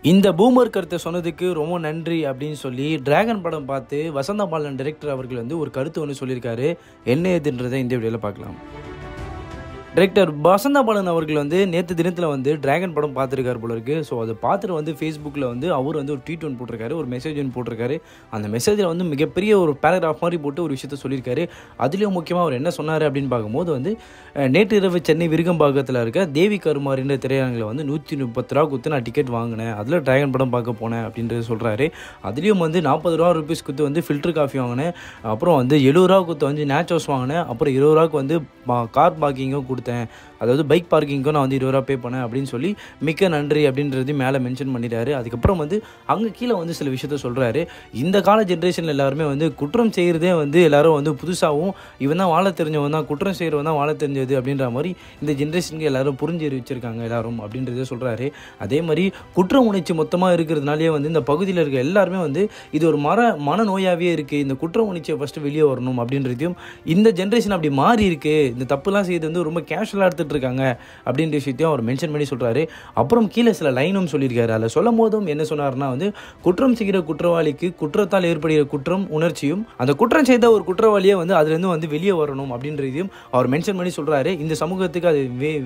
இந்த பூமர் கருத்தை சொன்னதுக்கு ரொம்ப நன்றி அப்படின்னு சொல்லி டிராகன் படம் பார்த்து வசந்த பாலன் டைரக்டர் அவர்கள் வந்து ஒரு கருத்து ஒன்று சொல்லியிருக்காரு. என்ன ஏதுன்றதை இந்த வீடியோவில் பார்க்கலாம். டைரக்டர் வசந்த பாலன் அவர்கள் வந்து நேற்று தினத்தில் வந்து டிராகன் படம் பார்த்துருக்காரு போல இருக்குது. ஸோ அதை பார்த்துட்டு வந்து ஃபேஸ்புக்கில் வந்து அவர் வந்து ஒரு ட்வீட் ஒன்று போட்டிருக்காரு, ஒரு மெசேஜ் ஒன்று போட்டிருக்காரு. அந்த மெசேஜில் வந்து மிகப்பெரிய ஒரு பேராகிராஃப் மாதிரி போட்டு ஒரு விஷயத்த சொல்லியிருக்காரு. அதுலேயும் முக்கியமாக அவர் என்ன சொன்னார் அப்படின்னு பார்க்கும்போது வந்து நேற்று இரவு சென்னை விருகம்பாக்கத்தில் இருக்க தேவி கருமாரின்ற திரையரங்கில் வந்து 130 ரூபா கொடுத்து நான் டிக்கெட் வாங்கினேன், அதில் டிராகன் படம் பார்க்க போனேன் அப்படின்றது சொல்கிறாரு. அதுலேயும் வந்து 40 ரூபா ருபீஸ் கொடுத்து வந்து ஃபில்டர் காஃபி வாங்கினேன், அப்புறம் வந்து 70 ரூபா கொடுத்து வந்து நேச்சோஸ் வாங்கினேன், அப்புறம் 20 ரூபாய்க்கு வந்து கார் பார்க்கிங்கும் கொடுத்தேன், அதாவது பைக் பார்க்கிங்க்கும் நான் வந்து 20 ரூபா பே பண்ணேன் அப்படின்னு சொல்லி மிக்க நன்றி அப்படின்றது மேலே மென்ஷன் பண்ணிட்டாரு. அதுக்கப்புறம் வந்து அங்கே கீழே வந்து சில விஷயத்த சொல்கிறாரு. இந்த கால ஜென்ரேஷனில் எல்லாருமே வந்து குற்றம் செய்கிறதே வந்து எல்லாரும் வந்து புதுசாகவும் இவன் தான் வாழ தெரிஞ்சவன் தான், குற்றம் செய்கிறவன் தான் வாழ தெரிஞ்சது அப்படின்ற மாதிரி இந்த ஜென்ரேஷனுக்கு எல்லாரும் புரிஞ்சு வச்சுருக்காங்க எல்லாரும் அப்படின்றத சொல்கிறாரு. அதே மாதிரி குற்ற உணர்ச்சி மொத்தமாக இருக்கிறதுனாலே வந்து இந்த பகுதியில் இருக்க எல்லாருமே வந்து இது ஒரு மனநோயாகவே இருக்குது, இந்த குற்ற உணர்ச்சியை ஃபஸ்ட்டு வெளியே வரணும் அப்படின்றதையும், இந்த ஜென்ரேஷன் அப்படி மாறி இருக்குது, இந்த தப்புலாம் செய்து வந்து ரொம்ப கேஷுவலாக எடுத்துகிட்டு இருக்காங்க அப்படின்ற விஷயத்தையும் அவர் மென்ஷன் பண்ணி சொல்கிறாரு. அப்புறம் கீழே சில லைனும் சொல்லியிருக்காரு. அதில் சொல்லும் போதும் என்ன சொன்னார்னா வந்து குற்றம் செய்கிற குற்றவாளிக்கு குற்றத்தால் ஏற்படுகிற குற்றம் உணர்ச்சியும், அந்த குற்றம் செய்த ஒரு குற்றவாளியை வந்து அதுலேருந்து வந்து வெளியே வரணும் அப்படின்றதையும் அவர் மென்ஷன் பண்ணி சொல்கிறாரு. இந்த சமூகத்துக்கு அது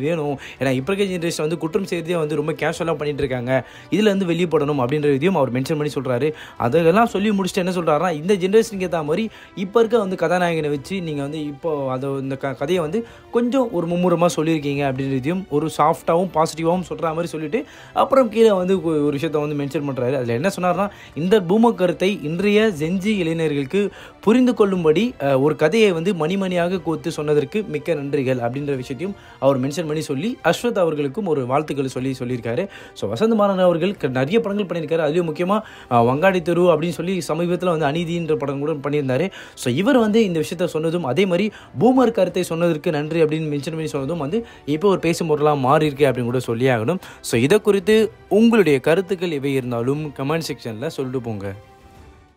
வேணும், ஏன்னா இப்போ இருக்க ஜென்ரேஷன் வந்து குற்றம் செய்கிறதே வந்து ரொம்ப கேஷுவலாக பண்ணிட்டு இருக்காங்க, இதில் வந்து வெளியப்படணும் அப்படின்றதையும் அவர் மென்ஷன் பண்ணி சொல்கிறாரு. அதெல்லாம் சொல்லி முடிச்சுட்டு என்ன சொல்கிறாருன்னா, இந்த ஜென்ரேஷனுக்கு ஏற்ற மாதிரி இப்போ இருக்க வந்து கதாநாயகனை வச்சு நீங்கள் வந்து இப்போ அதை இந்த கதையை வந்து கொஞ்சம் ஒரு மும்முரமாக சொல்லியிருக்கீங்க அப்படின்றதையும் ஒரு சாஃப்டாகவும் பாசிட்டிவாகவும் சொல்கிற மாதிரி சொல்லிவிட்டு அப்புறம் கீழே வந்து ஒரு விஷயத்தை வந்து மென்ஷன் பண்ணுறாரு. அதில் என்ன சொன்னார்னா, இந்த பூமர் கருத்தை இன்றைய ஜென்ஜி இளைஞர்களுக்கு புரிந்து கொள்ளும்படி ஒரு கதையை வந்து மணிமணியாக கோத்து சொன்னதற்கு மிக்க நன்றிகள் அப்படின்ற விஷயத்தையும் அவர் மென்ஷன் பண்ணி சொல்லி அஸ்வத் அவர்களுக்கும் ஒரு வாழ்த்துக்கள் சொல்லியிருக்காரு. ஸோ வசந்த பாலன் அவர்கள் நிறைய படங்கள் பண்ணியிருக்காரு. அதுலேயும் முக்கியமாக வங்காடி தெரு அப்படின்னு சொல்லி சமீபத்தில் வந்து அநீதின்ற படம் கூட பண்ணியிருந்தார். ஸோ இவர் வந்து இந்த விஷயத்தை சொன்னதும், அதே மாதிரி பூமர் கருத்தை சொன்னதற்கு நன்றி அப்படின்னு மென்ஷன் பண்ணி சொன்னதும் வந்து இப்போ ஒரு பேசும் பொருளாக மாறி இருக்கு அப்படின்னு கூட சொல்லி ஆகணும். ஸோ இதை குறித்து உங்களுடைய கருத்துக்கள் எவை இருந்தாலும் கமெண்ட் செக்ஷனில் சொல்லிட்டு போங்க.